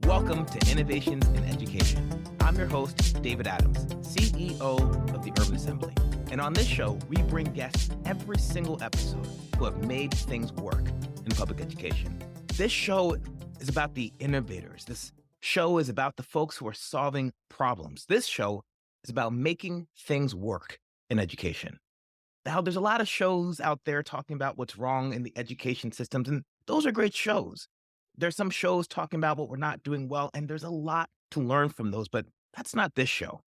Welcome to Innovations in Education. I'm your host, David Adams, CEO of the Urban Assembly. And on this show, we bring guests every single episode who have made things work in public education. This show is about the innovators. This show is about the folks who are solving problems. This show is about making things work in education. Now, there's a lot of shows out there talking about what's wrong in the education systems, and those are great shows. There's some shows talking about what we're not doing well, and there's a lot to learn from those, but that's not this show.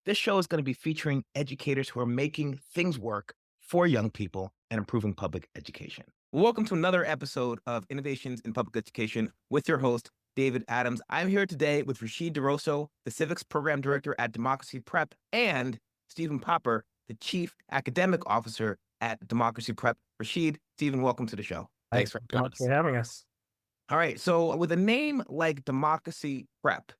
This show is going to be featuring educators who are making things work for young people and improving public education. Welcome to another episode of Innovations in Public Education with your host, David Adams. I'm here today with Rashid Duroseau, the Civics Program Director at Democracy Prep, and Stephen Popper, the Chief Academic Officer at Democracy Prep. Rashid, Stephen, welcome to the show. Thanks for having us. All right. So with a name like Democracy Prep,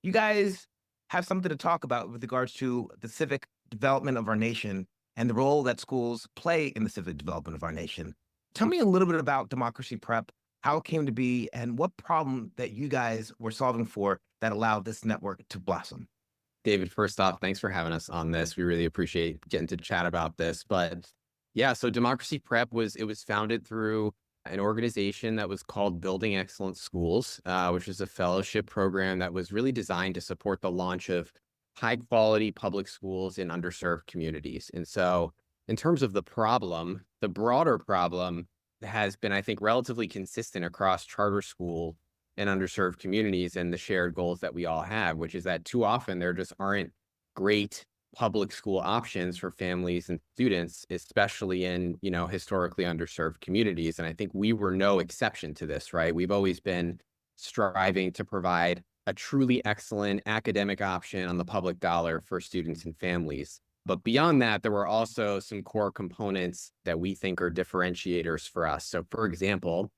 you guys have something to talk about with regards to the civic development of our nation and the role that schools play in the civic development of our nation. Tell me a little bit about Democracy Prep, how it came to be, and what problem that you guys were solving for that allowed this network to blossom. David, first off, thanks for having us on this. We really appreciate getting to chat about this. But yeah, so Democracy Prep was founded through an organization that was called Building Excellent Schools, which is a fellowship program that was really designed to support the launch of high quality public schools in underserved communities. And so in terms of the problem, the broader problem has been, I think, relatively consistent across charter school and underserved communities and the shared goals that we all have, which is that too often there just aren't great public school options for families and students, especially in, historically underserved communities. And I think we were no exception to this, right? We've always been striving to provide a truly excellent academic option on the public dollar for students and families. But beyond that, there were also some core components that we think are differentiators for us. So for example,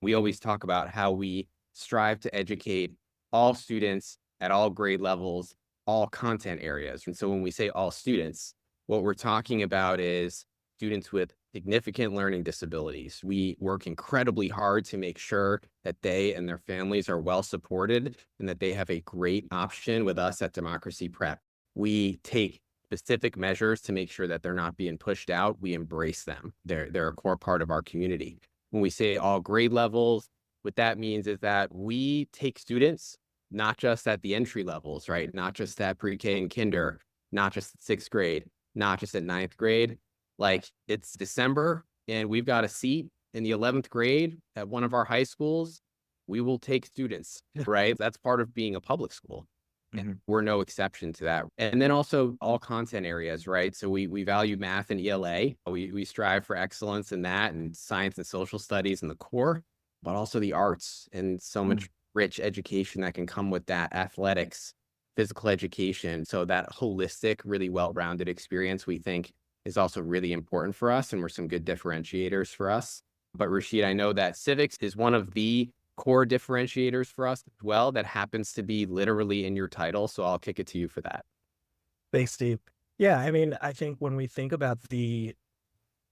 we always talk about how we strive to educate all students at all grade levels, all content areas. And so when we say all students, what we're talking about is students with significant learning disabilities. We work incredibly hard to make sure that they and their families are well supported and that they have a great option with us at Democracy Prep. We take specific measures to make sure that they're not being pushed out. We embrace them. They're a core part of our community. When we say all grade levels, what that means is that we take students, not just at the entry levels, right? Not just at pre-K and kinder, not just at sixth grade, not just at ninth grade. Like it's December and we've got a seat in the 11th grade at one of our high schools. We will take students, right? That's part of being a public school. And we're no exception to that. And then also all content areas, right? So we value math and ELA. We strive for excellence in that and science and social studies in the core, but also the arts and so much rich education that can come with that, athletics, physical education. So that holistic, really well-rounded experience we think is also really important for us and were some good differentiators for us. But Rashid, I know that civics is one of the core differentiators for us as well that happens to be literally in your title. So I'll kick it to you for that. Thanks, Steve. Yeah, I mean, I think when we think about the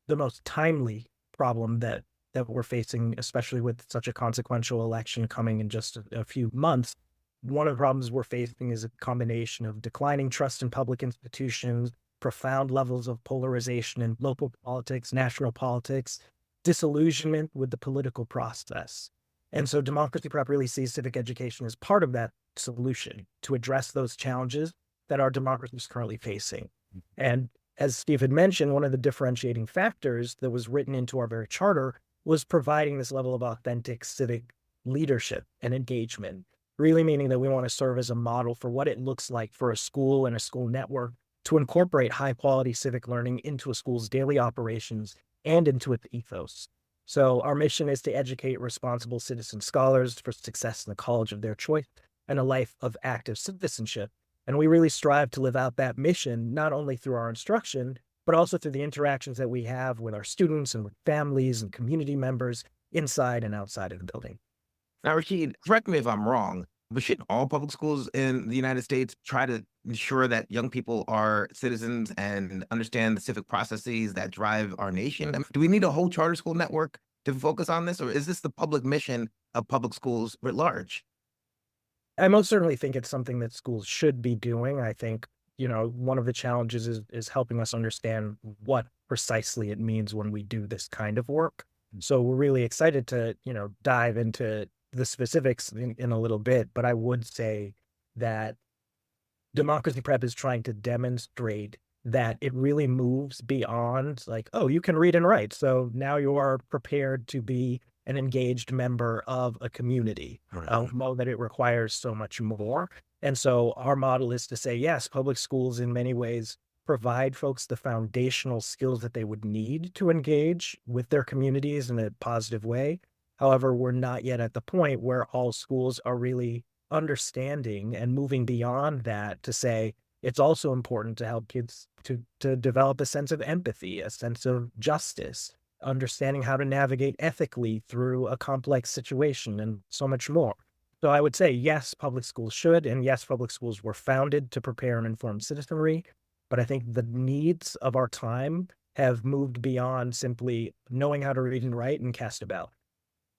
most timely problem that we're facing, especially with such a consequential election coming in just a few months, one of the problems we're facing is a combination of declining trust in public institutions, profound levels of polarization in local politics, national politics, disillusionment with the political process. And so Democracy Prep really sees civic education as part of that solution to address those challenges that our democracy is currently facing. And as Steve had mentioned, one of the differentiating factors that was written into our very charter was providing this level of authentic civic leadership and engagement, really meaning that we want to serve as a model for what it looks like for a school and a school network to incorporate high quality civic learning into a school's daily operations and into its ethos. So our mission is to educate responsible citizen scholars for success in the college of their choice and a life of active citizenship. And we really strive to live out that mission, not only through our instruction, but also through the interactions that we have with our students and with families and community members inside and outside of the building. Now, Rashid, correct me if I'm wrong, but shouldn't all public schools in the United States try to ensure that young people are citizens and understand the civic processes that drive our nation? I mean, do we need a whole charter school network to focus on this, or is this the public mission of public schools writ large? I most certainly think it's something that schools should be doing. I think, one of the challenges is helping us understand what precisely it means when we do this kind of work. So we're really excited to, dive into the specifics in a little bit, but I would say that democracy prep is trying to demonstrate that it really moves beyond like, oh, you can read and write. So now you are prepared to be an engaged member of a community. Right. Know that it requires so much more. And so our model is to say, yes, public schools in many ways provide folks the foundational skills that they would need to engage with their communities in a positive way. However, we're not yet at the point where all schools are really understanding and moving beyond that to say it's also important to help kids to develop a sense of empathy, a sense of justice, understanding how to navigate ethically through a complex situation, and so much more. So I would say yes, public schools should, and yes, public schools were founded to prepare an informed citizenry. But I think the needs of our time have moved beyond simply knowing how to read and write and cast a ballot.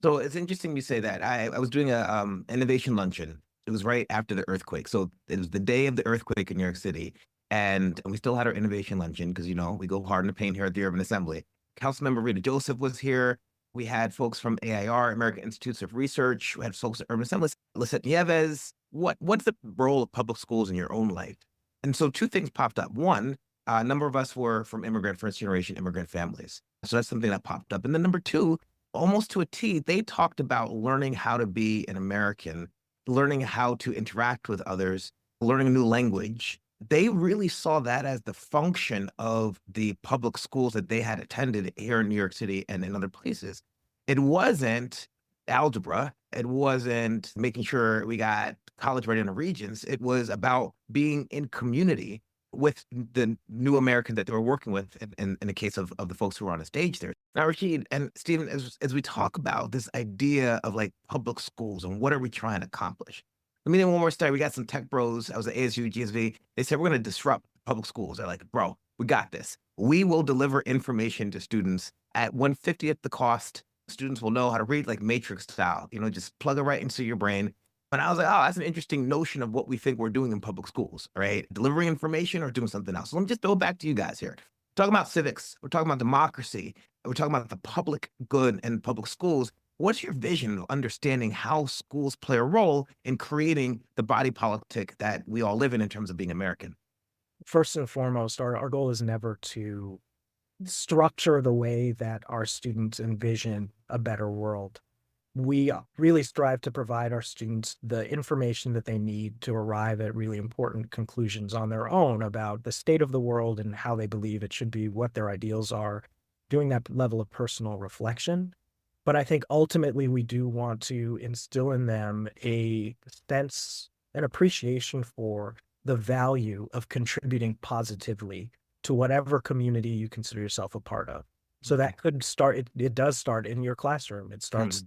So it's interesting you say that. I was doing a innovation luncheon. It was right after the earthquake. So it was the day of the earthquake in New York City. And we still had our innovation luncheon because, we go hard in the paint here at the Urban Assembly. Councilmember Rita Joseph was here. We had folks from AIR, American Institutes of Research. We had folks at Urban Assembly. Lisette Nieves. What's the role of public schools in your own life? And so two things popped up. One, a number of us were from first generation immigrant families. So that's something that popped up. And then number two, almost to a T, they talked about learning how to be an American, learning how to interact with others, learning a new language. They really saw that as the function of the public schools that they had attended here in New York City and in other places. It wasn't algebra. It wasn't making sure we got college ready in the regions. It was about being in community with the new American that they were working with in the case of the folks who were on the stage there. Now, Rashid and Stephen, as we talk about this idea of like public schools and what are we trying to accomplish? Let me name one more study. We got some tech bros. I was at ASU, GSV. They said, we're going to disrupt public schools. They're like, bro, we got this. We will deliver information to students at 1/50th the cost. Students will know how to read like Matrix style, just plug it right into your brain. And I was like, oh, that's an interesting notion of what we think we're doing in public schools, right? Delivering information or doing something else. So let me just throw it back to you guys here. We're talking about civics. We're talking about democracy. We're talking about the public good and public schools. What's your vision of understanding how schools play a role in creating the body politic that we all live in terms of being American? First and foremost, our goal is never to structure the way that our students envision a better world. We really strive to provide our students the information that they need to arrive at really important conclusions on their own about the state of the world and how they believe it should be, what their ideals are, doing that level of personal reflection. But I think ultimately we do want to instill in them a sense, an appreciation for the value of contributing positively to whatever community you consider yourself a part of. So that could start, it does start in your classroom. It starts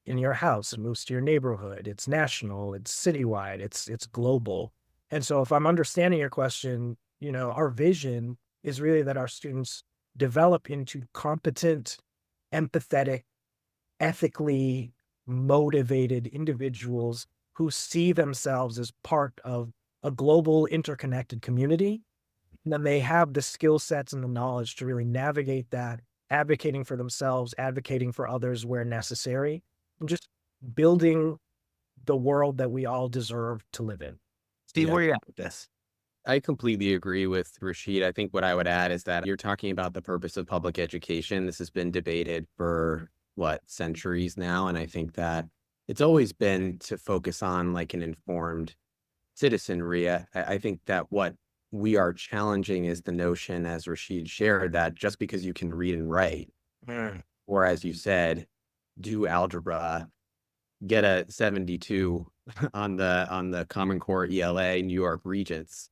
in your house, it moves to your neighborhood. It's national, it's citywide, it's global. And so if I'm understanding your question, our vision is really that our students develop into competent, empathetic, ethically motivated individuals who see themselves as part of a global interconnected community. And then they have the skill sets and the knowledge to really navigate that, advocating for themselves, advocating for others where necessary, and just building the world that we all deserve to live in. Steve, Yeah. where are you at with this? I completely agree with Rashid. I think what I would add is that you're talking about the purpose of public education. This has been debated for centuries now. And I think that it's always been to focus on like an informed citizenry. I think that what we are challenging is the notion, as Rashid shared, that just because you can read and write, or as you said, do algebra, get a 72 on the Common Core ELA New York Regents,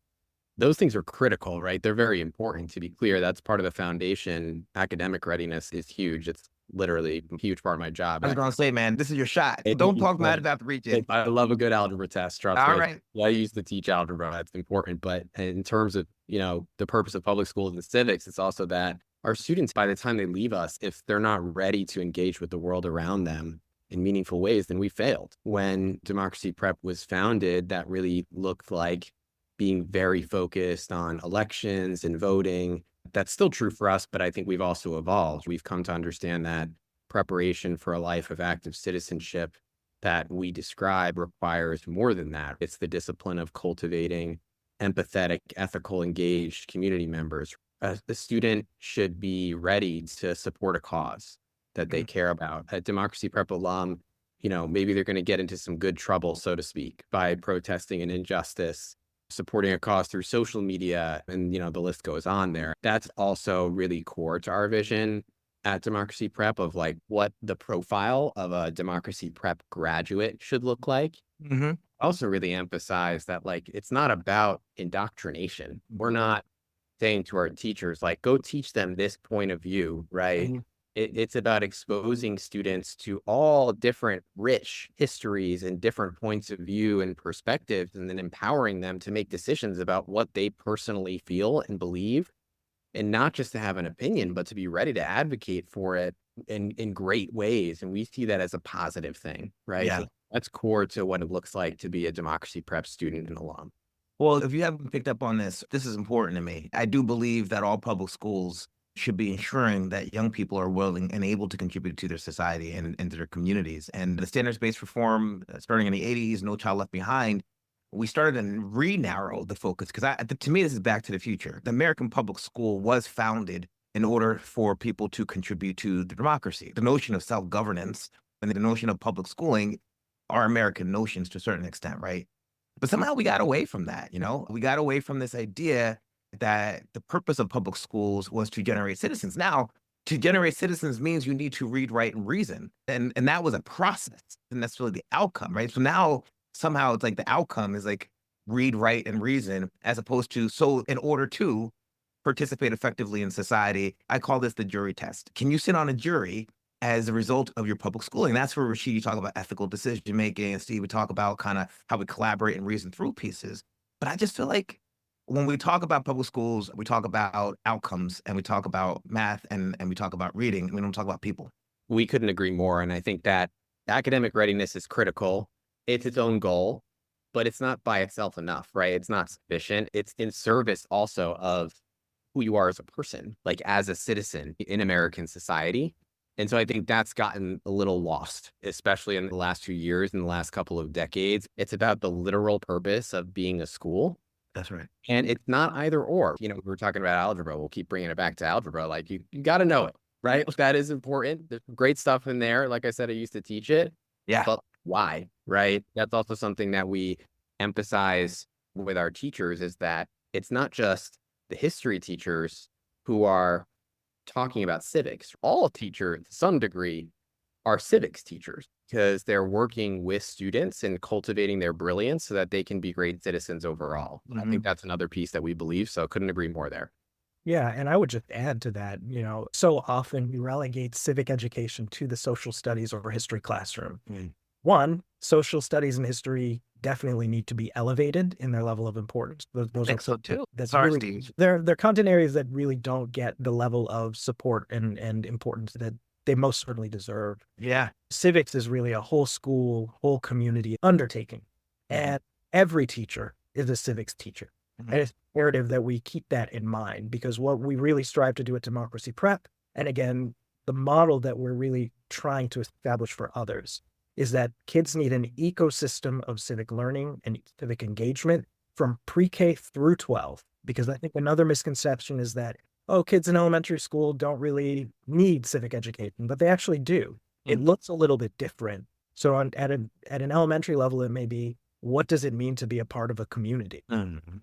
those things are critical, right? They're very important. To be clear, that's part of the foundation. Academic readiness is huge. It's literally a huge part of my job. I was going to say, man, this is your shot. It- Don't it- talk mad about the region. I love a good algebra test. Trust All me. right. I used to teach algebra. That's important. But in terms of, the purpose of public schools and civics, it's also that our students, by the time they leave us, if they're not ready to engage with the world around them, in meaningful ways, then we failed. When Democracy Prep was founded, that really looked like being very focused on elections and voting. That's still true for us, but I think we've also evolved. We've come to understand that preparation for a life of active citizenship that we describe requires more than that. It's the discipline of cultivating empathetic, ethical, engaged community members. The student should be ready to support a cause that they care about. A Democracy Prep alum, maybe they're going to get into some good trouble, so to speak, by protesting an injustice, supporting a cause through social media, and the list goes on there. That's also really core to our vision at Democracy Prep of like what the profile of a Democracy Prep graduate should look like. Mm-hmm. Also really emphasize that like it's not about indoctrination. We're not saying to our teachers like go teach them this point of view, right? Mm-hmm. It's about exposing students to all different rich histories and different points of view and perspectives, and then empowering them to make decisions about what they personally feel and believe, and not just to have an opinion, but to be ready to advocate for it in great ways. And we see that as a positive thing, right? Yeah. So that's core to what it looks like to be a Democracy Prep student and alum. Well, if you haven't picked up on this, this is important to me. I do believe that all public schools should be ensuring that young people are willing and able to contribute to their society and to their communities. And the standards-based reform, starting in the 80s, No Child Left Behind, we started to re-narrow the focus because to me, this is back to the future. The American public school was founded in order for people to contribute to the democracy. The notion of self-governance and the notion of public schooling are American notions to a certain extent, right? But somehow we got away from that, We got away from this idea that the purpose of public schools was to generate citizens. Now, to generate citizens means you need to read, write, and reason. And that was a process, and that's really the outcome, right? So now somehow it's like the outcome is like read, write, and reason, as opposed to, so in order to participate effectively in society, I call this the jury test. Can you sit on a jury as a result of your public schooling? That's where, Rashid, you talk about ethical decision making, and Steve, we talk about kind of how we collaborate and reason through pieces. But I just feel like when we talk about public schools, we talk about outcomes, and we talk about math, and we talk about reading. We don't talk about people. We couldn't agree more. And I think that academic readiness is critical. It's its own goal, but it's not by itself enough, right? It's not sufficient. It's in service also of who you are as a person, like as a citizen in American society. And so I think that's gotten a little lost, especially in the last few years, in the last couple of decades. It's about the literal purpose of being a school. That's right. And it's not either or. We were talking about algebra. We'll keep bringing it back to algebra. Like you got to know it, right? That is important. There's great stuff in there. Like I said, I used to teach it. Yeah. But why, right? That's also something that we emphasize with our teachers, is that it's not just the history teachers who are talking about civics. All teachers, to some degree, are civics teachers because they're working with students and cultivating their brilliance so that they can be great citizens overall. I think that's another piece that we believe, so couldn't agree more there. Yeah, and I would just add to that, so often we relegate civic education to the social studies or history classroom. One, social studies and history definitely need to be elevated in their level of importance. Those I think so too. That's Sorry, really, Steve. they're content areas that really don't get the level of support and importance that they most certainly deserve. Yeah. Civics is really a whole school, whole community undertaking. And every teacher is a civics teacher. And it's imperative that we keep that in mind, because what we really strive to do at Democracy Prep, and again, the model that we're really trying to establish for others, is that kids need an ecosystem of civic learning and civic engagement from pre-K through 12. Because I think another misconception is that, kids in elementary school don't really need civic education, but they actually do. It looks a little bit different. So at an elementary level, it may be, what does it mean to be a part of a community?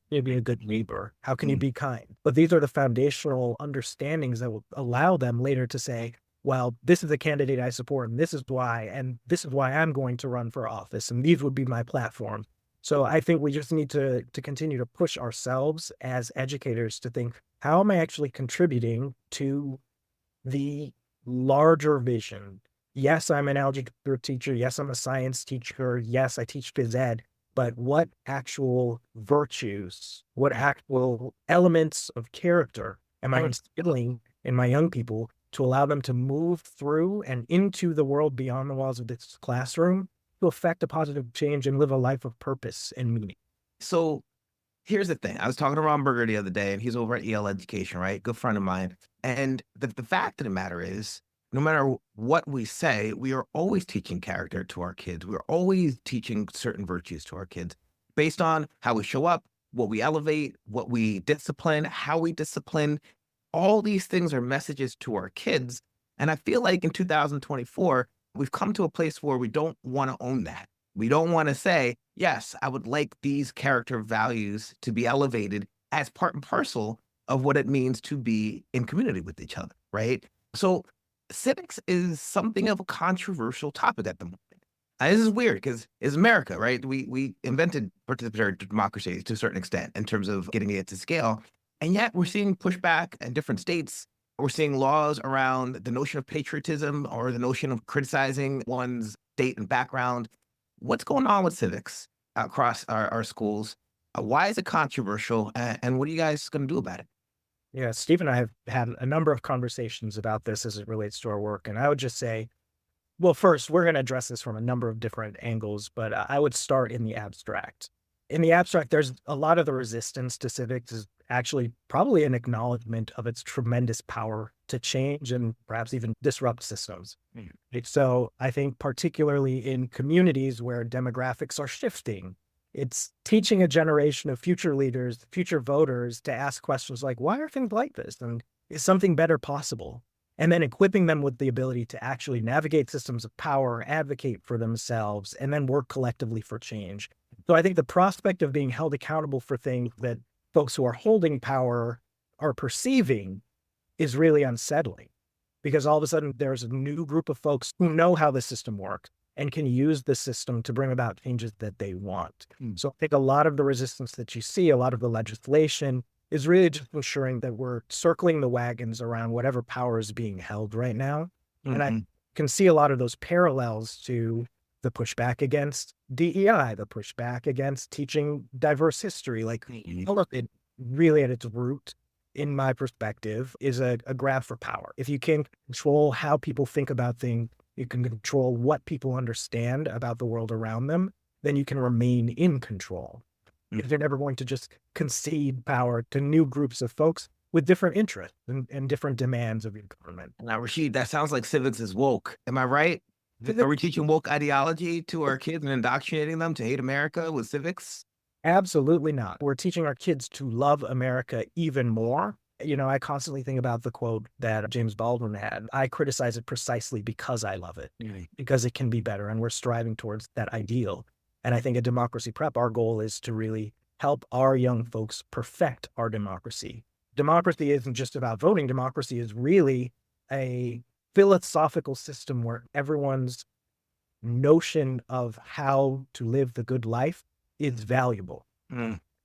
You be a good neighbor. How can you be kind? But these are the foundational understandings that will allow them later to say, well, this is the candidate I support, and this is why I'm going to run for office, and these would be my platform. So I think we just need to continue to push ourselves as educators to think, how am I actually contributing to the larger vision? Yes, I'm an algebra teacher. Yes, I'm a science teacher. Yes, I teach phys ed. But what actual virtues, what actual elements of character am I instilling in my young people to allow them to move through and into the world beyond the walls of this classroom to affect a positive change and live a life of purpose and meaning. So here's the thing. I was talking to Ron Berger the other day, and he's over at EL Education, right? Good friend of mine. And the fact of the matter is, no matter what we say, we are always teaching character to our kids. We're always teaching certain virtues to our kids based on how we show up, what we elevate, what we discipline, how we discipline. All these things are messages to our kids. And I feel like in 2024, we've come to a place where we don't want to own that. We don't want to say, yes, I would like these character values to be elevated as part and parcel of what it means to be in community with each other, right? So civics is something of a controversial topic at the moment. And this is weird because it's America, right? We invented participatory democracy to a certain extent in terms of getting it to scale. And yet we're seeing pushback in different states. We're seeing laws around the notion of patriotism or the notion of criticizing one's state and background. What's going on with civics across our schools? Why is it controversial? And what are you guys going to do about it? Yeah, Steve and I have had a number of conversations about this as it relates to our work. And I would just say, well, first, we're going to address this from a number of different angles, but I would start in the abstract. In the abstract, there's a lot of the resistance to civics is actually probably an acknowledgement of its tremendous power to change and perhaps even disrupt systems. Right? So I think particularly in communities where demographics are shifting, it's teaching a generation of future leaders, future voters to ask questions like, why are things like this? And is something better possible? And then equipping them with the ability to actually navigate systems of power, advocate for themselves, and then work collectively for change. So I think the prospect of being held accountable for things that folks who are holding power are perceiving is really unsettling, because all of a sudden there's a new group of folks who know how the system works and can use the system to bring about changes that they want. So I think a lot of the resistance that you see, a lot of the legislation is really just ensuring that we're circling the wagons around whatever power is being held right now. And I can see a lot of those parallels to the pushback against DEI, the pushback against teaching diverse history. Like, it really at its root, in my perspective, is a grab for power. If you can control how people think about things, you can control what people understand about the world around them, then you can remain in control. If they're never going to just concede power to new groups of folks with different interests and different demands of your government. Now, Rashid, that sounds like civics is woke. Am I right? Are we teaching woke ideology to our kids and indoctrinating them to hate America with civics? Absolutely not. We're teaching our kids to love America even more. You know, I constantly think about the quote that James Baldwin had. I criticize it precisely because I love it, because it can be better, and we're striving towards that ideal. And I think at Democracy Prep, our goal is to really help our young folks perfect our democracy. Democracy isn't just about voting. Democracy is really a philosophical system where everyone's notion of how to live the good life is valuable.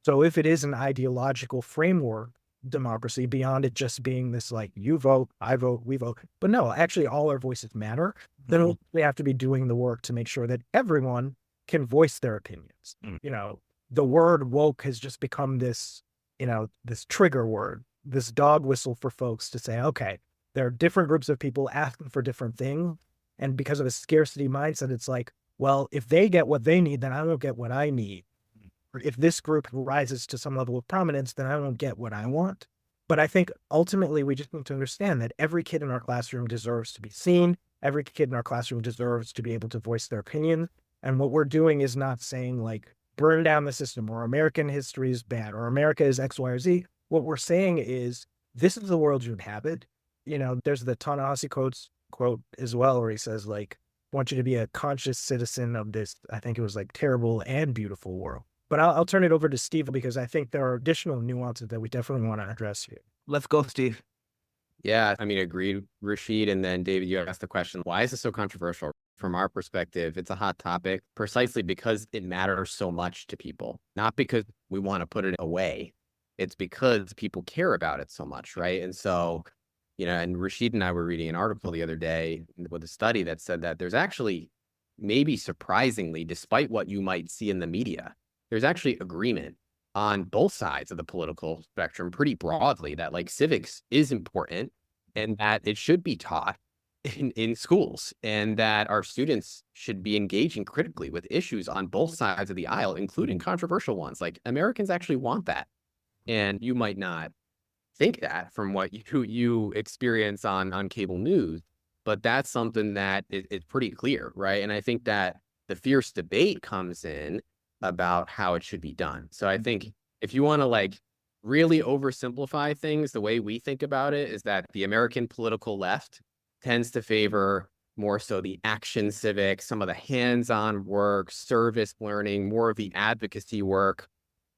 So if it is an ideological framework, democracy, beyond it just being this like, you vote, I vote, we vote, but no, actually all our voices matter, then we have to be doing the work to make sure that everyone can voice their opinions. You know, the word woke has just become this, you know, this trigger word, this dog whistle for folks to say, okay, there are different groups of people asking for different things. And because of a scarcity mindset, it's like, well, if they get what they need, then I don't get what I need. Or if this group rises to some level of prominence, then I don't get what I want. But I think ultimately we just need to understand that every kid in our classroom deserves to be seen. Every kid in our classroom deserves to be able to voice their opinion. And what we're doing is not saying like, burn down the system, or American history is bad, or America is X, Y, or Z. What we're saying is, this is the world you inhabit. You know, there's the Ta-Nehisi quote as well, where he says like, I want you to be a conscious citizen of this, I think it was like, terrible and beautiful world. But I'll turn it over to Steve, because I think there are additional nuances that we definitely want to address here. Let's go, Steve. Yeah, I mean, agreed, Rashid. And then David, you asked the question, why is this so controversial? From our perspective, it's a hot topic precisely because it matters so much to people, not because we want to put it away. It's because people care about it so much, right? And so, you know, and Rashid and I were reading an article the other day with a study that said that there's actually, maybe surprisingly, despite what you might see in the media, there's actually agreement on both sides of the political spectrum pretty broadly that like civics is important and that it should be taught in schools, and that our students should be engaging critically with issues on both sides of the aisle, including controversial ones. Like, Americans actually want that. And you might not think that from what you experience on cable news, but that's something that is pretty clear, right? And I think that the fierce debate comes in about how it should be done. So I think if you want to like really oversimplify things, the way we think about it is that the American political left tends to favor more so the action civics, some of the hands-on work, service learning, more of the advocacy work.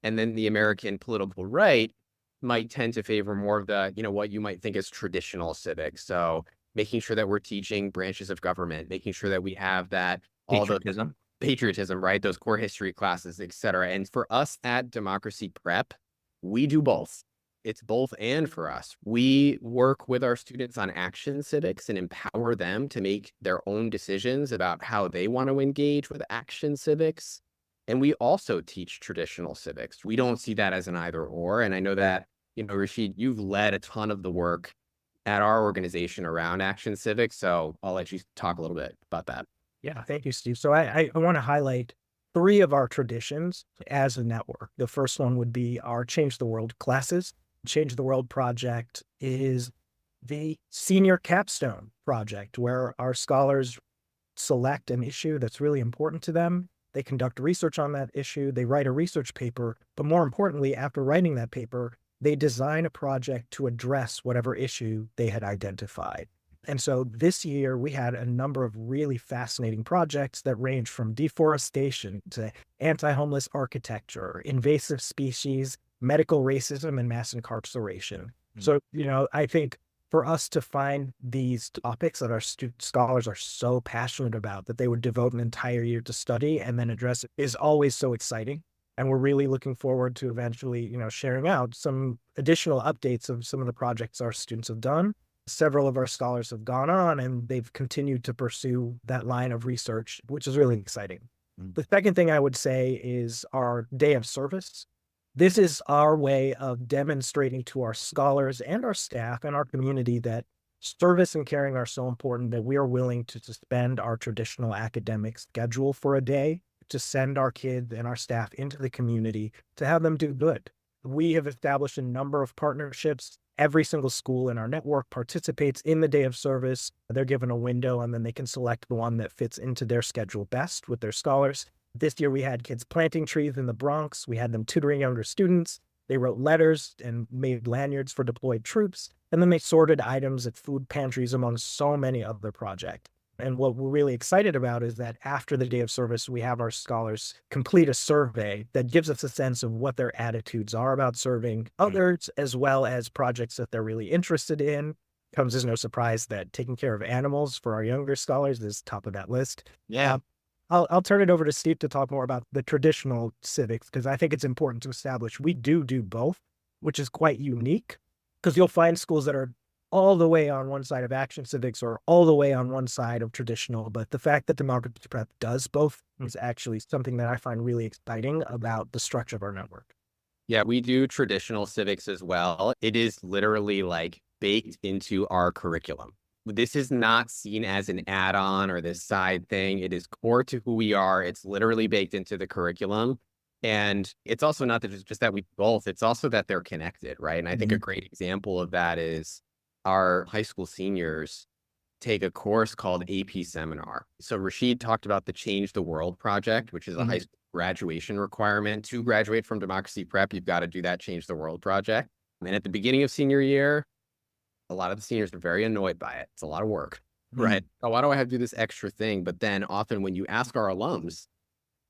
And then the American political right might tend to favor more of the, what you might think is traditional civics. So making sure that we're teaching branches of government, making sure that we have that all the patriotism, right? Those core history classes, et cetera. And for us at Democracy Prep, we do both. It's both and for us. We work with our students on action civics and empower them to make their own decisions about how they want to engage with action civics. And we also teach traditional civics. We don't see that as an either or. And I know that, Rashid, you've led a ton of the work at our organization around action civics. So I'll let you talk a little bit about that. Yeah, thank you, Steve. So I want to highlight 3 of our traditions as a network. The first one would be our Change the World classes. Change the World project is the senior capstone project where our scholars select an issue that's really important to them. They conduct research on that issue. They write a research paper. But more importantly, after writing that paper, they design a project to address whatever issue they had identified. And so this year, we had a number of really fascinating projects that range from deforestation to anti-homeless architecture, invasive species, medical racism, and mass incarceration. So, I think for us to find these topics that our scholars are so passionate about that they would devote an entire year to study and then address it is always so exciting. And we're really looking forward to eventually, sharing out some additional updates of some of the projects our students have done. Several of our scholars have gone on and they've continued to pursue that line of research, which is really exciting. The second thing I would say is our day of service. This is our way of demonstrating to our scholars and our staff and our community that service and caring are so important that we are willing to suspend our traditional academic schedule for a day to send our kids and our staff into the community to have them do good. We have established a number of partnerships. Every single school in our network participates in the day of service. They're given a window and then they can select the one that fits into their schedule best with their scholars. This year we had kids planting trees in the Bronx. We had them tutoring younger students. They wrote letters and made lanyards for deployed troops. And then they sorted items at food pantries among so many other projects. And what we're really excited about is that after the day of service, we have our scholars complete a survey that gives us a sense of what their attitudes are about serving others, as well as projects that they're really interested in. Comes as no surprise that taking care of animals for our younger scholars is top of that list. Yeah. I'll turn it over to Steve to talk more about the traditional civics, because I think it's important to establish we do both, which is quite unique, because you'll find schools that are all the way on one side of action civics or all the way on one side of traditional. But the fact that Democracy Prep does both is actually something that I find really exciting about the structure of our network. Yeah, we do traditional civics as well. It is literally like baked into our curriculum. This is not seen as an add-on or this side thing. It is core to who we are. It's literally baked into the curriculum. And it's also not that it's just that we both, it's also that they're connected, right? And I think a great example of that is our high school seniors take a course called AP Seminar. So Rashid talked about the Change the World project, which is a high school graduation requirement. To graduate from Democracy Prep, you've got to do that Change the World project. And at the beginning of senior year, a lot of the seniors are very annoyed by it. It's a lot of work, right? Oh, why do I have to do this extra thing? But then often when you ask our alums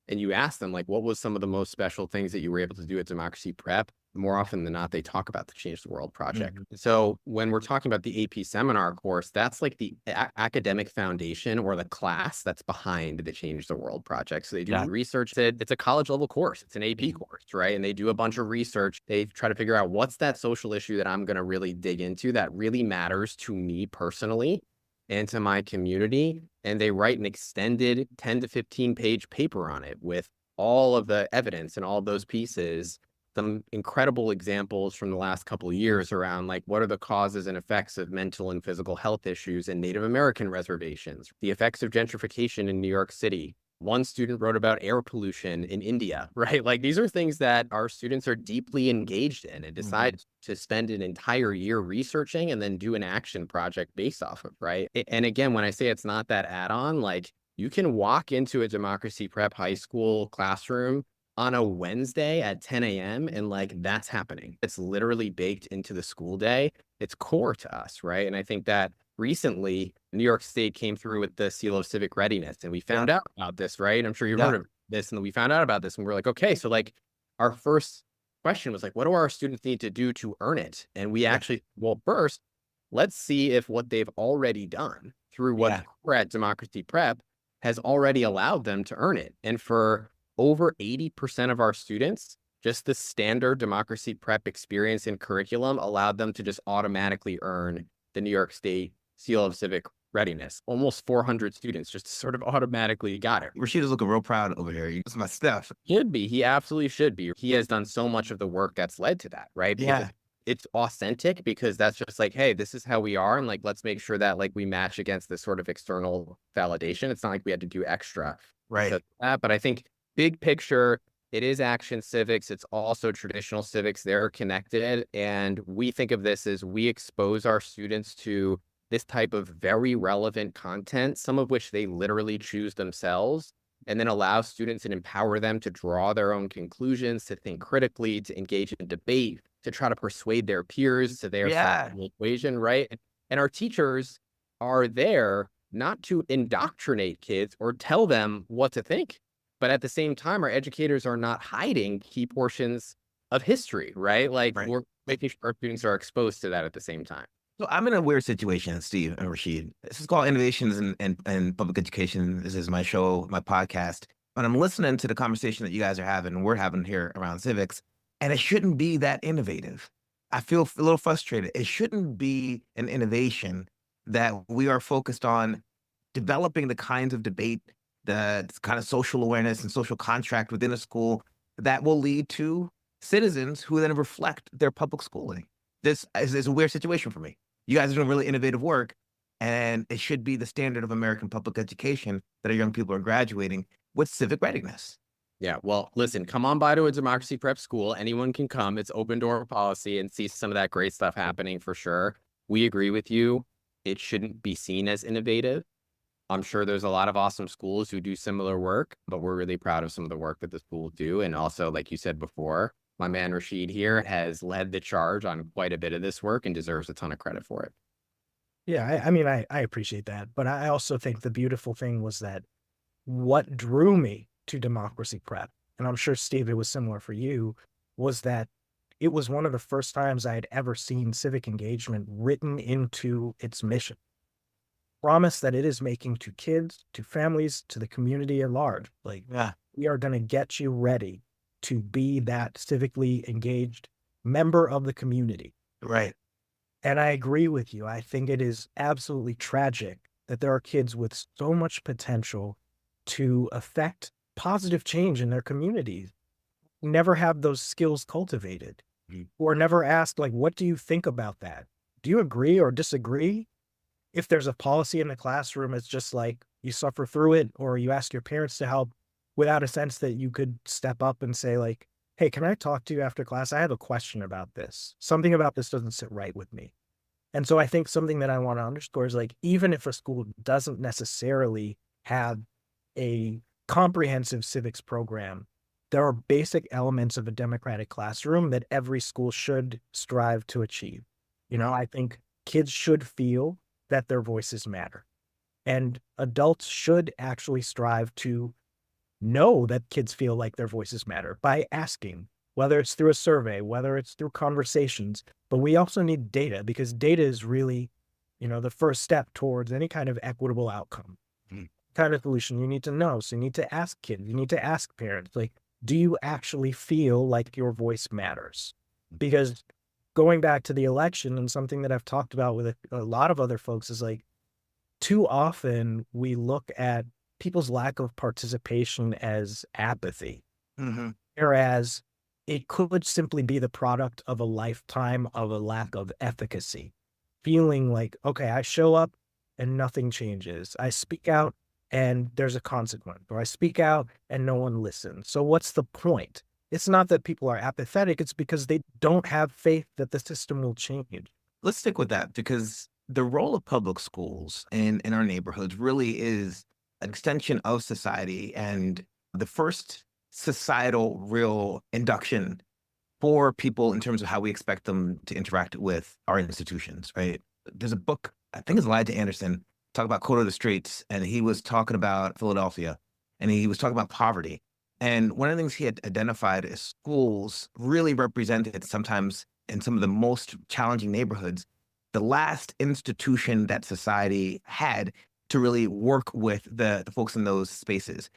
and you ask them, like, what was some of the most special things that you were able to do at Democracy Prep? More often than not, they talk about the Change the World project. So when we're talking about the AP Seminar course, that's like the academic foundation or the class that's behind the Change the World project. So they do research. It's a college level course. It's an AP course, right? And they do a bunch of research. They try to figure out what's that social issue that I'm going to really dig into that really matters to me personally and to my community. And they write an extended 10 to 15 page paper on it with all of the evidence and all of those pieces. some incredible examples from the last couple of years around like what are the causes and effects of mental and physical health issues in Native American reservations, the effects of gentrification in New York City. One student wrote about air pollution in India, right? Like these are things that our students are deeply engaged in and decide to spend an entire year researching and then do an action project based off of, right? And again, when I say it's not that add-on, like you can walk into a democracy prep high school classroom on a Wednesday at 10 a.m. and like that's happening. It's literally baked into the school day. It's core to us, right? And I think that recently New York State came through with the Seal of Civic Readiness and we found out about this, right? I'm sure you've heard of this, and we found out about this and we're like, okay, so like our first question was like, what do our students need to do to earn it? And we actually, well, first, let's see if what they've already done through what we're at Democracy Prep has already allowed them to earn it. And for over 80% of our students, just the standard Democracy Prep experience and curriculum allowed them to just automatically earn the New York State Seal of Civic Readiness. Almost 400 students just sort of automatically got it. Rashid is looking real proud over here. It's my stuff. Should be. He absolutely should be. He has done so much of the work that's led to that, right? Because it's authentic, because that's just like, hey, this is how we are. And like, let's make sure that like we match against this sort of external validation. It's not like we had to do extra. Right. But I think big picture, it is action civics. It's also traditional civics. They're connected. And we think of this as we expose our students to this type of very relevant content, some of which they literally choose themselves, and then allow students and empower them to draw their own conclusions, to think critically, to engage in debate, to try to persuade their peers to their side of the equation, right? And our teachers are there not to indoctrinate kids or tell them what to think, but at the same time, our educators are not hiding key portions of history, right? Like we're making sure our students are exposed to that at the same time. So I'm in a weird situation, Steve and Rashid. This is called Innovations in Public Education. This is my show, my podcast. And I'm listening to the conversation that you guys are having, and we're having here around civics, and it shouldn't be that innovative. I feel a little frustrated. It shouldn't be an innovation that we are focused on developing the kinds of debate, the kind of social awareness and social contract within a school that will lead to citizens who then reflect their public schooling. This is a weird situation for me. You guys are doing really innovative work, and it should be the standard of American public education that our young people are graduating with civic readiness. Yeah, well, listen, come on by to a democracy prep school. Anyone can come. It's open door policy, and see some of that great stuff happening for sure. We agree with you. It shouldn't be seen as innovative. I'm sure there's a lot of awesome schools who do similar work, but we're really proud of some of the work that the schools do. And also, like you said before, my man Rashid here has led the charge on quite a bit of this work and deserves a ton of credit for it. Yeah, I mean, I appreciate that. But I also think the beautiful thing was that what drew me to democracy prep, and I'm sure, Steve, it was similar for you, was that it was one of the first times I had ever seen civic engagement written into its mission. Promise that it is making to kids, to families, to the community at large. Like, we are going to get you ready to be that civically engaged member of the community. Right. And I agree with you. I think it is absolutely tragic that there are kids with so much potential to affect positive change in their communities, never have those skills cultivated, or never asked, like, what do you think about that? Do you agree or disagree? If there's a policy in the classroom, it's just like you suffer through it, or you ask your parents to help without a sense that you could step up and say, like, hey, can I talk to you after class? I have a question about this. Something about this doesn't sit right with me. And so I think something that I want to underscore is, like, even if a school doesn't necessarily have a comprehensive civics program, there are basic elements of a democratic classroom that every school should strive to achieve. You know, I think kids should feel that their voices matter. And adults should actually strive to know that kids feel like their voices matter by asking, whether it's through a survey, whether it's through conversations. But we also need data, because data is really, you know, the first step towards any kind of equitable outcome. Kind of solution you need to know. So you need to ask kids, you need to ask parents, like, do you actually feel like your voice matters? Because going back to the election, and something that I've talked about with a lot of other folks, is like, too often we look at people's lack of participation as apathy. Whereas it could simply be the product of a lifetime of a lack of efficacy. Feeling like, okay, I show up and nothing changes. I speak out and there's a consequence, or I speak out and no one listens. So what's the point? It's not that people are apathetic, it's because they don't have faith that the system will change. Let's stick with that because the role of public schools in our neighborhoods really is an extension of society and the first societal real induction for people in terms of how we expect them to interact with our institutions, right? There's a book, I think it's Elijah Anderson, talk about Code of the Streets, and he was talking about Philadelphia, and he was talking about poverty. And one of the things he had identified is schools really represented sometimes in some of the most challenging neighborhoods, the last institution that society had to really work with the folks in those spaces.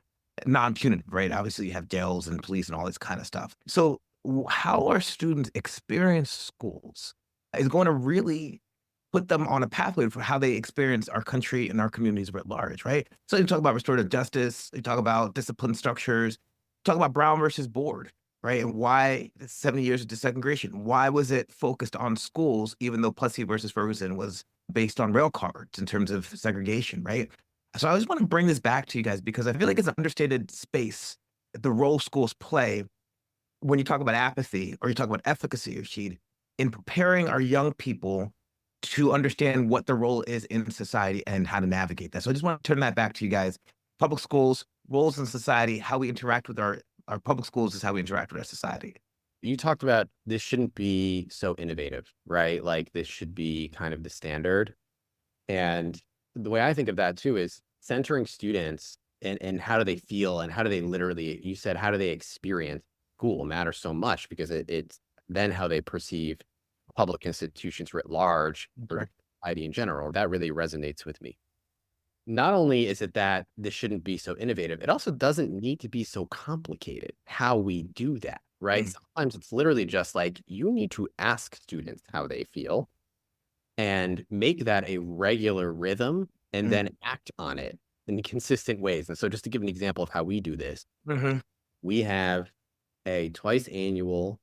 Non-punitive, right? Obviously, you have jails and police and all this kind of stuff. So how our students experience schools is going to really put them on a pathway for how they experience our country and our communities writ large, right? So you talk about restorative justice, you talk about discipline structures, talk about Brown versus Board, right? And why 70 years of desegregation, why was it focused on schools, even though Plessy versus Ferguson was based on rail cars in terms of segregation, right? So I just want to bring this back to you guys because I feel like it's an understated space, the role schools play when you talk about apathy or you talk about efficacy, Rashid, in preparing our young people to understand what the role is in society and how to navigate that. So I just want to turn that back to you guys. Public schools, roles in society, how we interact with our public schools is how we interact with our society. You talked about this shouldn't be so innovative, right? Like this should be kind of the standard. And the way I think of that too is centering students and how do they feel and how do they literally, you said, how do they experience school matters so much because it's then how they perceive public institutions writ large or society in general. That really resonates with me. Not only is it that this shouldn't be so innovative, it also doesn't need to be so complicated how we do that, right? Sometimes it's literally just like you need to ask students how they feel and make that a regular rhythm and then act on it in consistent ways. And so just to give an example of how we do this, we have a twice annual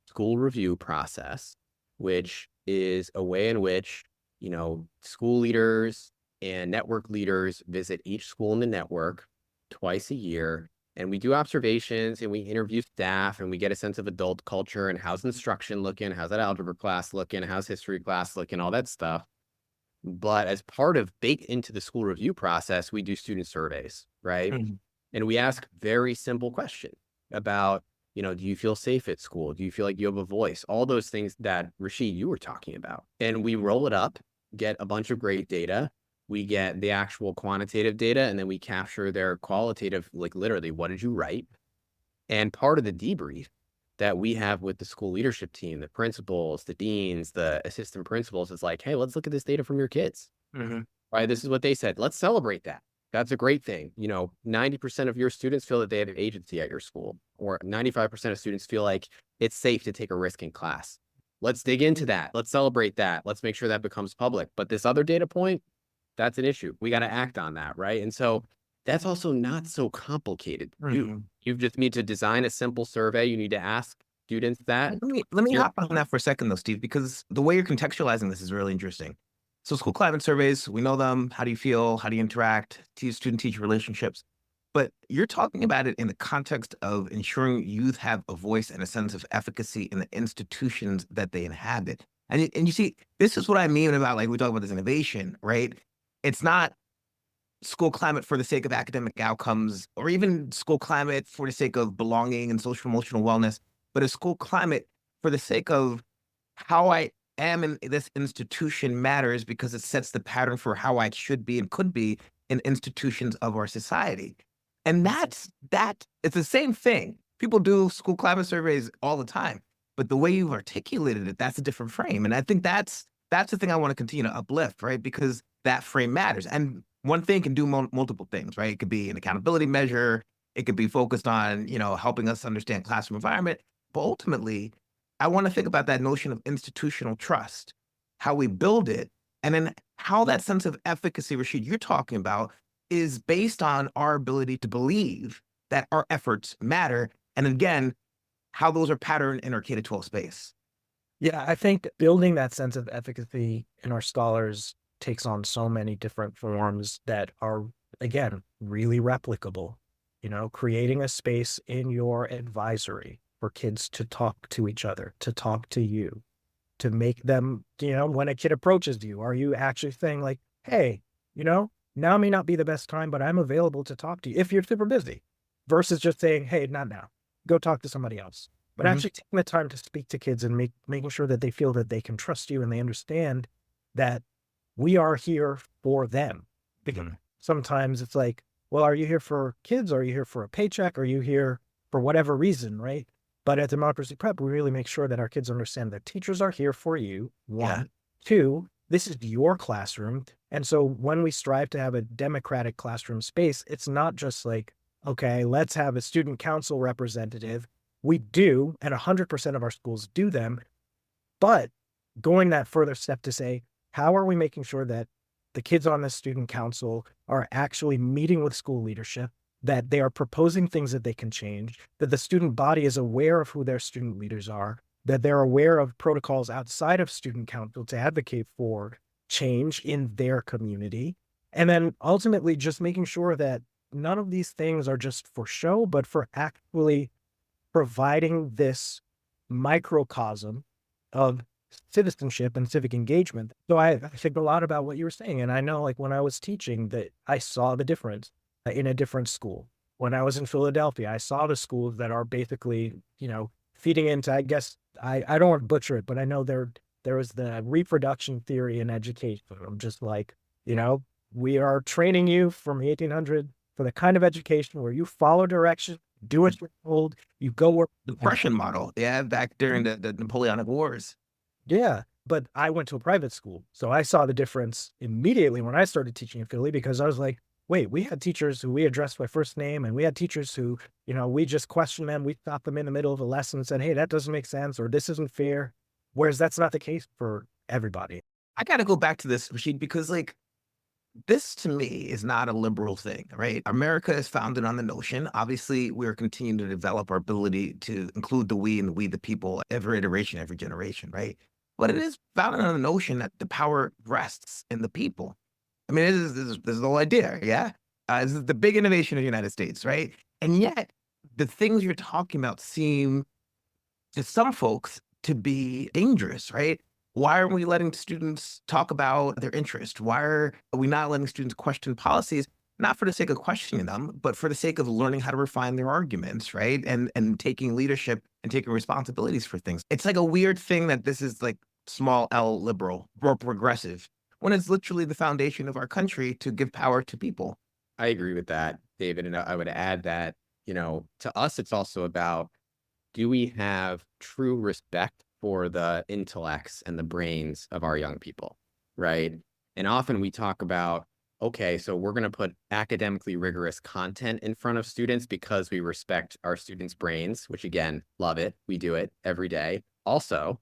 school review process, which is a way in which, you know, school leaders and network leaders visit each school in the network twice a year. And we do observations and we interview staff and we get a sense of adult culture and how's instruction looking, how's that algebra class looking, how's history class looking, all that stuff. But as part of baked into the school review process, we do student surveys, right? And we ask very simple questions about, you know, do you feel safe at school? Do you feel like you have a voice? All those things that Rashid, you were talking about. And we roll it up, get a bunch of great data. We get the actual quantitative data, and then we capture their qualitative, like literally, what did you write? And part of the debrief that we have with the school leadership team, the principals, the deans, the assistant principals is like, hey, let's look at this data from your kids. Right? This is what they said. Let's celebrate that. That's a great thing. You know, 90% of your students feel that they have an agency at your school, or 95% of students feel like it's safe to take a risk in class. Let's dig into that. Let's celebrate that. Let's make sure that becomes public. But this other data point, that's an issue. We got to act on that, right? And so that's also not so complicated. You just need to design a simple survey. You need to ask students that. Let me hop on that for a second though, Steve, because the way you're contextualizing this is really interesting. So school climate surveys, we know them. How do you feel? How do you interact? Student-teacher relationships. But you're talking about it in the context of ensuring youth have a voice and a sense of efficacy in the institutions that they inhabit. And you see, this is what I mean about, like, we talk about this innovation, right? It's not school climate for the sake of academic outcomes or even school climate for the sake of belonging and social emotional wellness, but a school climate for the sake of how I am in this institution matters because it sets the pattern for how I should be and could be in institutions of our society. And it's the same thing. People do school climate surveys all the time, but the way you've articulated it, that's a different frame. And I think that's the thing I want to continue to uplift, right? Because that frame matters. And one thing can do multiple things, right? It could be an accountability measure. It could be focused on, you know, helping us understand classroom environment. But ultimately, I want to think about that notion of institutional trust, how we build it, and then how that sense of efficacy, Rashid, you're talking about, is based on our ability to believe that our efforts matter. And again, how those are patterned in our K-12 space. Yeah, I think building that sense of efficacy in our scholars takes on so many different forms that are, again, really replicable. Creating a space in your advisory for kids to talk to each other, to talk to you, to make them, when a kid approaches you, are you actually saying like, hey, now may not be the best time, but I'm available to talk to you if you're super busy, versus just saying, hey, not now, go talk to somebody else. But Mhm. actually taking the time to speak to kids and making sure that they feel that they can trust you and they understand that we are here for them. Because Mhm. sometimes it's like, well, are you here for kids? Are you here for a paycheck? Are you here for whatever reason, right? But at Democracy Prep, we really make sure that our kids understand that teachers are here for you. Yeah. One, two, this is your classroom. And so when we strive to have a democratic classroom space, it's not just like, okay, let's have a student council representative. We do, and 100% of our schools do them. But going that further step to say, how are we making sure that the kids on the student council are actually meeting with school leadership, that they are proposing things that they can change, that the student body is aware of who their student leaders are, that they're aware of protocols outside of student council to advocate for change in their community. And then ultimately just making sure that none of these things are just for show, but for actually providing this microcosm of citizenship and civic engagement. So I think a lot about what you were saying. And I know like when I was teaching that I saw the difference in a different school. When I was in Philadelphia, I saw the schools that are basically, feeding into, I guess, I don't want to butcher it, but I know there was the reproduction theory in education. I'm just like, you know, we are training you from 1800 for the kind of education where you follow direction, do what you're told, you go work. The Prussian model, yeah, back during the Napoleonic Wars. Yeah, but I went to a private school, so I saw the difference immediately when I started teaching in Philly because I was like, wait, we had teachers who we addressed by first name, and we had teachers who, we just questioned them. We stopped them in the middle of a lesson and said, hey, that doesn't make sense, or this isn't fair. Whereas that's not the case for everybody. I got to go back to this, Rashid, because like this to me is not a liberal thing, right? America is founded on the notion. Obviously, we're continuing to develop our ability to include the we and the we the people every iteration, every generation, right? But it is founded on the notion that the power rests in the people. I mean, this is the whole idea, yeah? This is the big innovation of the United States, right? And yet, the things you're talking about seem to some folks to be dangerous, right? Why aren't we letting students talk about their interest? Why are we not letting students question policies? Not for the sake of questioning them, but for the sake of learning how to refine their arguments, right? And taking leadership and taking responsibilities for things. It's like a weird thing that this is like small L liberal or progressive when it's literally the foundation of our country to give power to people. I agree with that, David. And I would add that, to us, it's also about, do we have true respect for the intellects and the brains of our young people, right? And often we talk about, okay, so we're going to put academically rigorous content in front of students because we respect our students' brains, which again, love it. We do it every day. Also,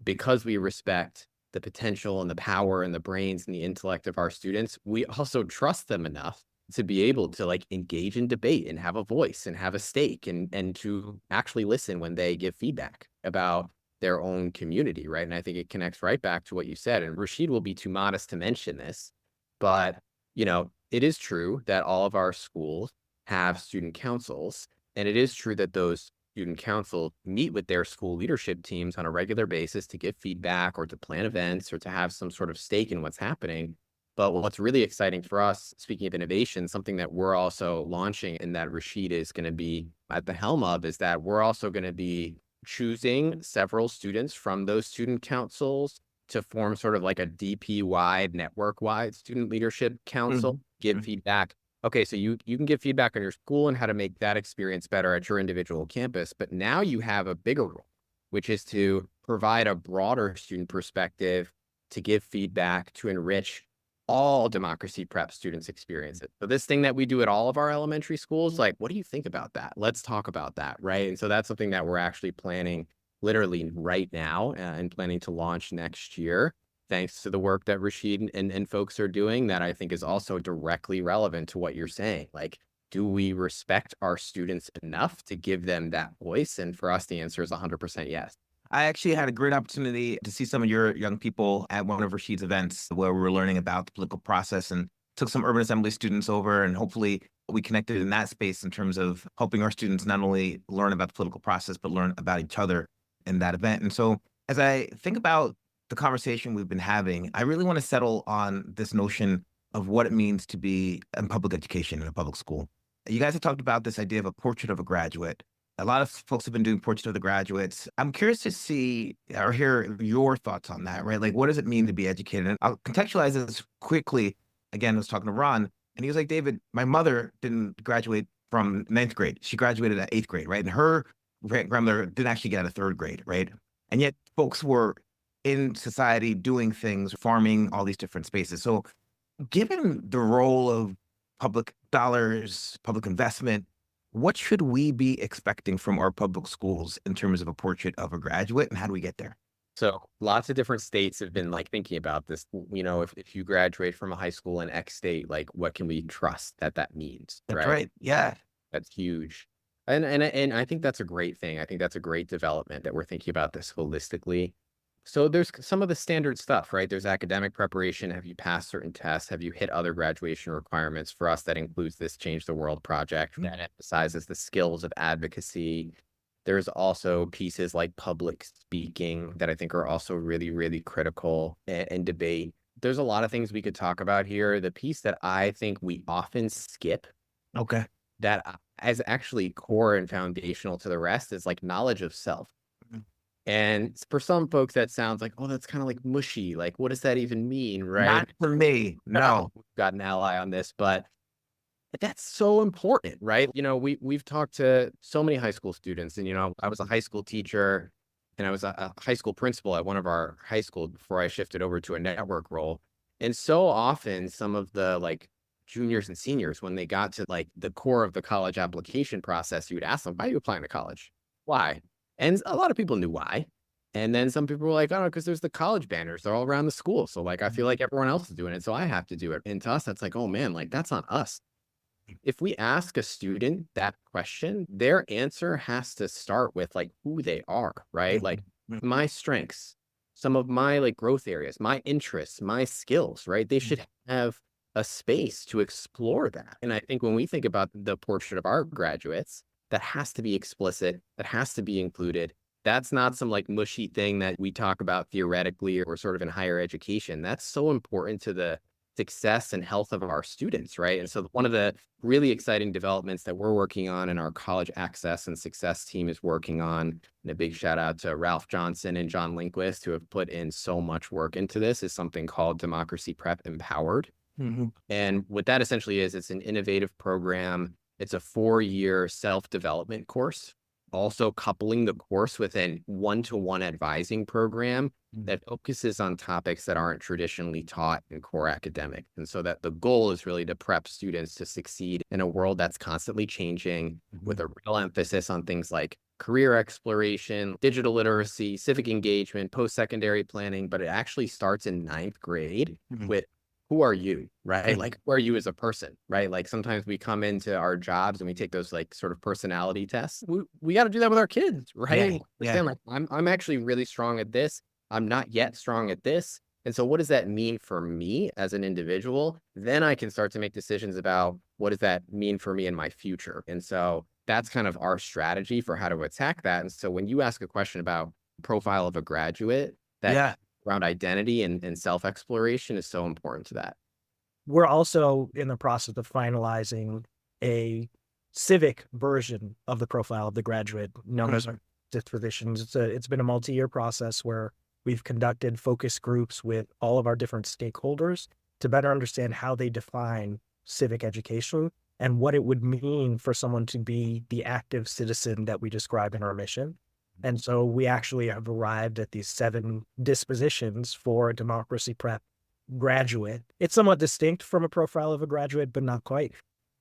because we respect the potential and the power and the brains and the intellect of our students, we also trust them enough to be able to like engage in debate and have a voice and have a stake and to actually listen when they give feedback about their own community, right? And I think it connects right back to what you said. And Rashid will be too modest to mention this, but it is true that all of our schools have student councils, and it is true that those student council meet with their school leadership teams on a regular basis to give feedback or to plan events or to have some sort of stake in what's happening. But what's really exciting for us, speaking of innovation, something that we're also launching and that Rashid is going to be at the helm of is that we're also going to be choosing several students from those student councils to form sort of like a DP-wide, network-wide student leadership council, give feedback. Okay, so you can give feedback on your school and how to make that experience better at your individual campus, but now you have a bigger role, which is to provide a broader student perspective, to give feedback, to enrich all Democracy Prep students' experiences. So this thing that we do at all of our elementary schools, like, what do you think about that? Let's talk about that, right? And so that's something that we're actually planning literally right now and planning to launch next year, thanks to the work that Rashid and folks are doing that I think is also directly relevant to what you're saying. Like, do we respect our students enough to give them that voice? And for us, the answer is 100% yes. I actually had a great opportunity to see some of your young people at one of Rashid's events where we were learning about the political process, and took some urban assembly students over, and hopefully we connected in that space in terms of helping our students not only learn about the political process, but learn about each other in that event. And so as I think about the conversation we've been having, I really want to settle on this notion of what it means to be in public education in a public school. You guys have talked about this idea of a portrait of a graduate. A lot of folks have been doing portraits of the graduates. I'm curious to see or hear your thoughts on that, right? Like, what does it mean to be educated? And I'll contextualize this quickly. Again, I was talking to Ron, and he was like, David, my mother didn't graduate from ninth grade. She graduated at eighth grade, right? And her grandmother didn't actually get out of third grade, right? And yet folks were in society doing things, farming, all these different spaces. So given the role of public dollars, public investment, what should we be expecting from our public schools in terms of a portrait of a graduate, and how do we get there? So lots of different states have been like thinking about this. If you graduate from a high school in X state, like what can we trust that means? That's right. Yeah. That's huge. And I think that's a great thing. I think that's a great development that we're thinking about this holistically. So there's some of the standard stuff, right? There's academic preparation. Have you passed certain tests? Have you hit other graduation requirements? For us, that includes this Change the World project that emphasizes the skills of advocacy. There's also pieces like public speaking that I think are also really, really critical in debate. There's a lot of things we could talk about here. The piece that I think we often skip, Okay. that is actually core and foundational to the rest, is like knowledge of self. And for some folks, that sounds like, oh, that's kind of like mushy. Like, what does that even mean, right? Not for me. No. We've got an ally on this, but that's so important, right? We've talked to so many high school students, and, I was a high school teacher and I was a high school principal at one of our high schools before I shifted over to a network role. And so often some of the like juniors and seniors, when they got to like the core of the college application process, you would ask them, why are you applying to college? Why? And a lot of people knew why. And then some people were like, oh, because there's the college banners. They're all around the school. So like, I feel like everyone else is doing it, so I have to do it. And to us, that's like, oh man, like that's on us. If we ask a student that question, their answer has to start with like who they are, right? Like my strengths, some of my like growth areas, my interests, my skills, right? They should have a space to explore that. And I think when we think about the portrait of our graduates, that has to be explicit, that has to be included. That's not some like mushy thing that we talk about theoretically or sort of in higher education. That's so important to the success and health of our students, right? And so one of the really exciting developments that we're working on and our college access and success team is working on, and a big shout out to Ralph Johnson and John Lindquist, who have put in so much work into this, is something called Democracy Prep Empowered. And what that essentially is, it's an innovative program. It's a 4-year self-development course, also coupling the course with a one-to-one advising program that focuses on topics that aren't traditionally taught in core academic. And so that the goal is really to prep students to succeed in a world that's constantly changing, with a real emphasis on things like career exploration, digital literacy, civic engagement, post-secondary planning. But it actually starts in 9th grade with who are you, right? Like, who are you as a person, right? Like sometimes we come into our jobs and we take those like sort of personality tests. We got to do that with our kids, right? Like, I'm actually really strong at this. I'm not yet strong at this. And so what does that mean for me as an individual? Then I can start to make decisions about what does that mean for me in my future? And so that's kind of our strategy for how to attack that. And so when you ask a question about profile of a graduate, that around identity and self-exploration is so important to that. We're also in the process of finalizing a civic version of the profile of the graduate known as our dispositions. It's been a multi-year process where we've conducted focus groups with all of our different stakeholders to better understand how they define civic education and what it would mean for someone to be the active citizen that we describe in our mission. And so we actually have arrived at these 7 dispositions for a democracy prep graduate. It's somewhat distinct from a profile of a graduate, but not quite.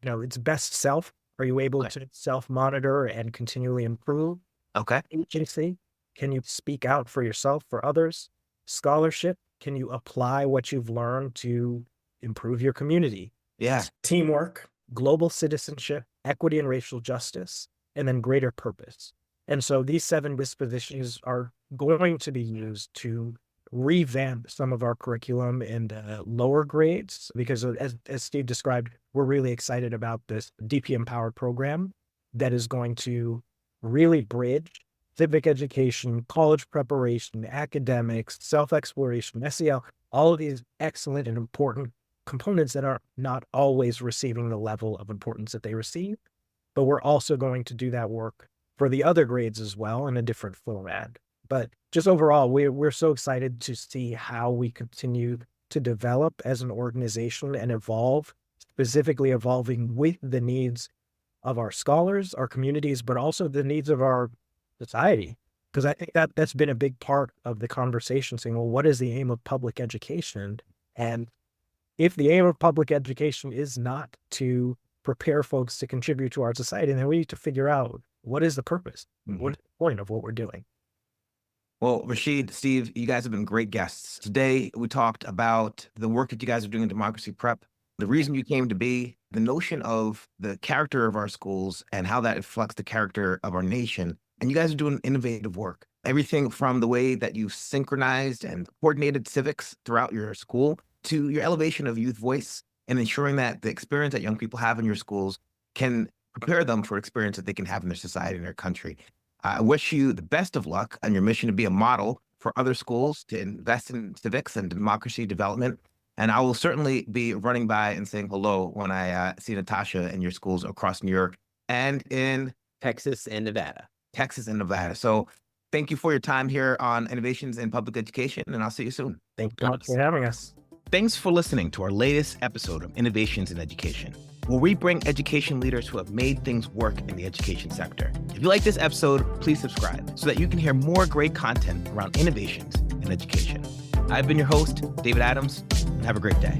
It's best self. Are you able to self-monitor and continually improve? Okay. Agency. Can you speak out for yourself, for others? Scholarship. Can you apply what you've learned to improve your community? Yeah. Teamwork. global citizenship, equity and racial justice, and then greater purpose. And so these 7 dispositions are going to be used to revamp some of our curriculum in the lower grades, because as Steve described, we're really excited about this DP Empowered program that is going to really bridge civic education, college preparation, academics, self-exploration, SEL, all of these excellent and important components that are not always receiving the level of importance that they receive. But we're also going to do that work for the other grades as well in a different format. But just overall, we're so excited to see how we continue to develop as an organization and evolve, specifically evolving with the needs of our scholars, our communities, but also the needs of our society. Because I think that that's been a big part of the conversation, saying, well, what is the aim of public education? And if the aim of public education is not to prepare folks to contribute to our society, then we need to figure out what is the purpose, what is the point of what we're doing. Well, Rashid, Steve, you guys have been great guests. Today, we talked about the work that you guys are doing in Democracy Prep, the reason you came to be, the notion of the character of our schools and how that reflects the character of our nation. And you guys are doing innovative work. Everything from the way that you synchronized and coordinated civics throughout your school to your elevation of youth voice and ensuring that the experience that young people have in your schools can prepare them for experience that they can have in their society and their country. I wish you the best of luck on your mission to be a model for other schools to invest in civics and democracy development. And I will certainly be running by and saying hello when I see Natasha in your schools across New York and in Texas and Nevada. So thank you for your time here on Innovations in Public Education, and I'll see you soon. Thank you so much for having us. Thanks for listening to our latest episode of Innovations in Education, where we bring education leaders who have made things work in the education sector. If you like this episode, please subscribe so that you can hear more great content around innovations in education. I've been your host, David Adams, and have a great day.